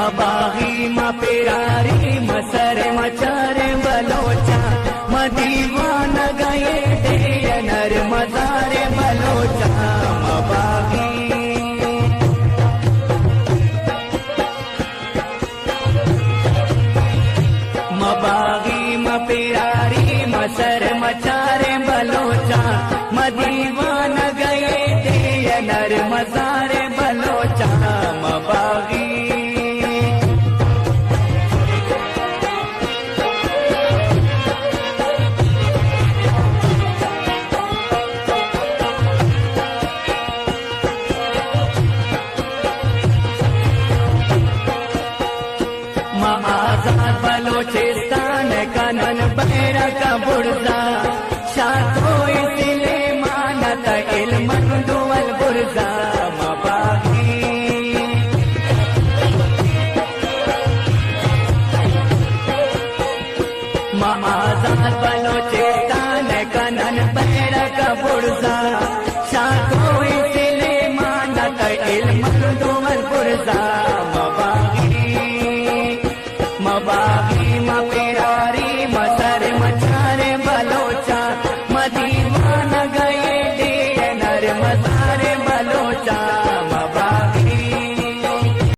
मबाही मपेरारी मसरे मचारे बलोचा मदीवान गए दे नर मजारे बलोचा मबाही मबाही मपेरारी मसर मचारे बलोचा मदीवान गए दे नर मजारे बलोचा मबाही आजाद बलोचिस्तान कनन बैरक बुर्जा शातो इसले मानत इल्म दुवल बुर्जा मबाही आजाद बलोचिस्तान कनन बैरक बुर्जा शातो इसले मानत इल्म दुवल बुर्जा